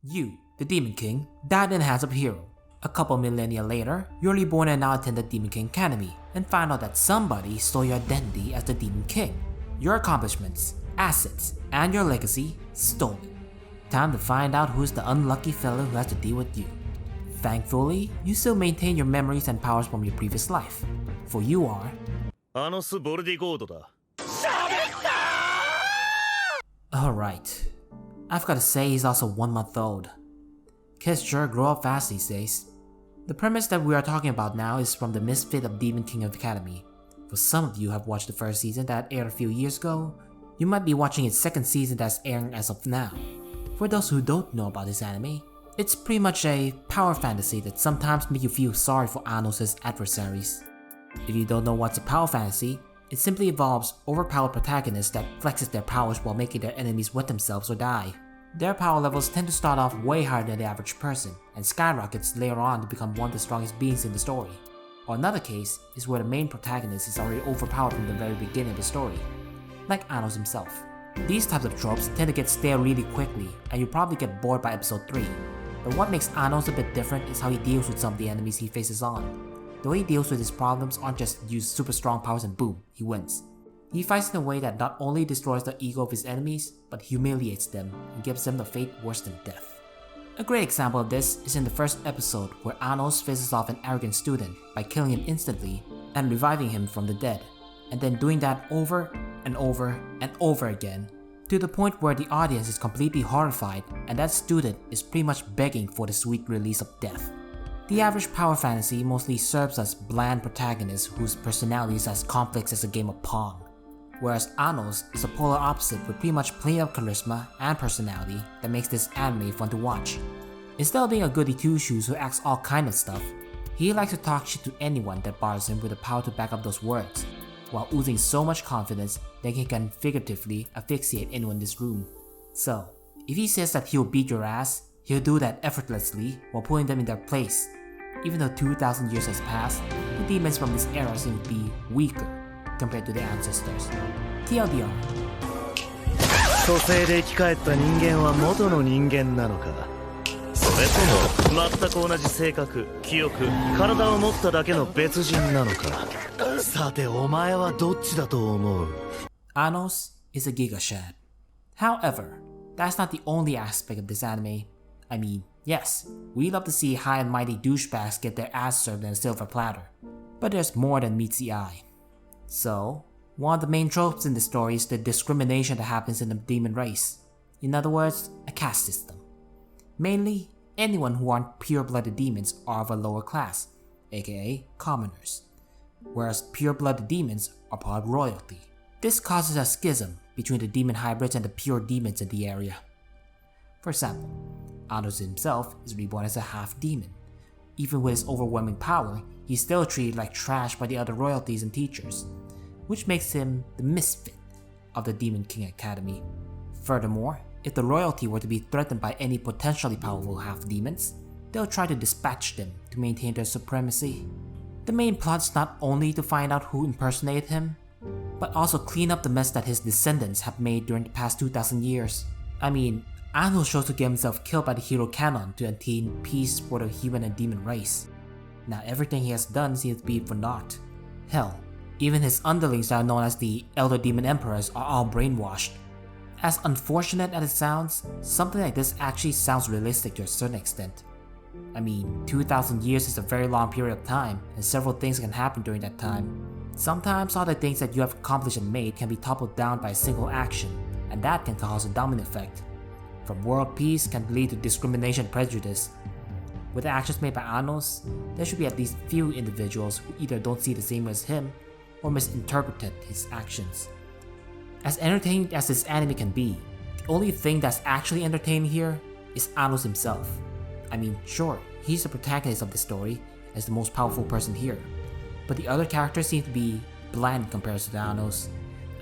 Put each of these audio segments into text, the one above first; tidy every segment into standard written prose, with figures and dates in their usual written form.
You, the Demon King, died in the hands of a hero. A couple millennia later, you're reborn and now attend the Demon King Academy and find out that somebody stole your identity as the Demon King. Your accomplishments, assets, and your legacy stolen. Time to find out who's the unlucky fellow who has to deal with you. Thankfully, you still maintain your memories and powers from your previous life, for you are... Alright, I've gotta say he's also 1 month old. Kids sure grow up fast these days. The premise that we are talking about now is from the Misfit of Demon King of Academy. For some of you who have watched the first season that aired a few years ago, you might be watching its second season that's airing as of now. For those who don't know about this anime, it's pretty much a power fantasy that sometimes makes you feel sorry for Anos' adversaries. If you don't know what's a power fantasy, it simply involves overpowered protagonists that flexes their powers while making their enemies wet themselves or die. Their power levels tend to start off way higher than the average person, and skyrockets later on to become one of the strongest beings in the story. Or another case is where the main protagonist is already overpowered from the very beginning of the story, like Anos himself. These types of tropes tend to get stale really quickly, and you probably get bored by episode 3. But what makes Anos a bit different is how he deals with some of the enemies he faces on. The way he deals with his problems aren't just use super strong powers and boom, he wins. He fights in a way that not only destroys the ego of his enemies, but humiliates them and gives them the fate worse than death. A great example of this is in the first episode where Anos faces off an arrogant student by killing him instantly and reviving him from the dead, and then doing that over and over and over again, to the point where the audience is completely horrified and that student is pretty much begging for the sweet release of death. The average power fantasy mostly serves as bland protagonists whose personalities has conflicts as a game of Pong, whereas Anos is a polar opposite with pretty much plenty of charisma and personality that makes this anime fun to watch. Instead of being a goody two-shoes who acts all kind of stuff, he likes to talk shit to anyone that bothers him with the power to back up those words, while oozing so much confidence that he can figuratively asphyxiate anyone in this room. So, if he says that he'll beat your ass, he'll do that effortlessly while putting them in their place. Even though 2,000 years has passed, the demons from this era seem to be weaker compared to their ancestors. TLDR. 蘇生で生き返った人間は元の人間なのか。それとも全く同じ性格、記憶、体を持っただけの別人なのか。さてお前はどっちだと思う？ Anos is a GigaChad. However, that's not the only aspect of this anime. I mean, yes, we love to see high and mighty douchebags get their ass served on a silver platter, but there's more than meets the eye. So, one of the main tropes in the story is the discrimination that happens in the demon race. In other words, a caste system. Mainly, anyone who aren't pure-blooded demons are of a lower class, aka commoners, whereas pure-blooded demons are part of royalty. This causes a schism between the demon hybrids and the pure demons in the area. For example, Anos himself is reborn as a half-demon. Even with his overwhelming power, he's still treated like trash by the other royalties and teachers, which makes him the Misfit of the Demon King Academy. Furthermore, if the royalty were to be threatened by any potentially powerful half-demons, they'll try to dispatch them to maintain their supremacy. The main plot is not only to find out who impersonated him, but also clean up the mess that his descendants have made during the past 2,000 years. I mean, Anos chose to get himself killed by the hero canon to attain peace for the human and demon race. Now everything he has done seems to be for naught. Hell, even his underlings that are known as the Elder Demon Emperors are all brainwashed. As unfortunate as it sounds, something like this actually sounds realistic to a certain extent. I mean, 2,000 years is a very long period of time, and several things can happen during that time. Sometimes all the things that you have accomplished and made can be toppled down by a single action, and that can cause a domino effect. From world peace can lead to discrimination and prejudice. With actions made by Anos, there should be at least few individuals who either don't see the same as him or misinterpreted his actions. As entertaining as this anime can be, the only thing that's actually entertaining here is Anos himself. I mean, sure, he's the protagonist of the story as the most powerful person here, but the other characters seem to be bland in comparison to Anos.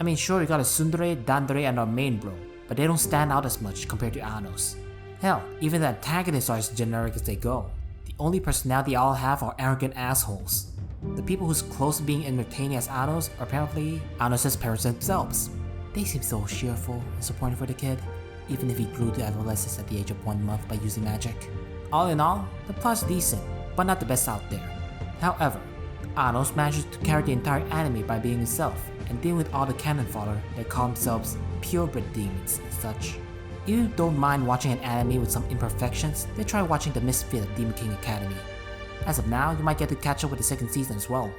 I mean, sure, you got a Tsundere, Dandere, and our main bro, but they don't stand out as much compared to Anos. Hell, even the antagonists are as generic as they go. The only personality they all have are arrogant assholes. The people who's close to being entertaining as Anos are apparently Anos' parents themselves. They seem so cheerful and supportive for the kid. even if he grew to adolescence at the age of 1 month by using magic. All in all, the plot's decent, but not the best out there. However, Anos manages to carry the entire anime by being himself and dealing with all the cannon fodder that call themselves purebred demons and such. If you don't mind watching an anime with some imperfections, then try watching the Misfit of Demon King Academy. As of now, you might get to catch up with the second season as well.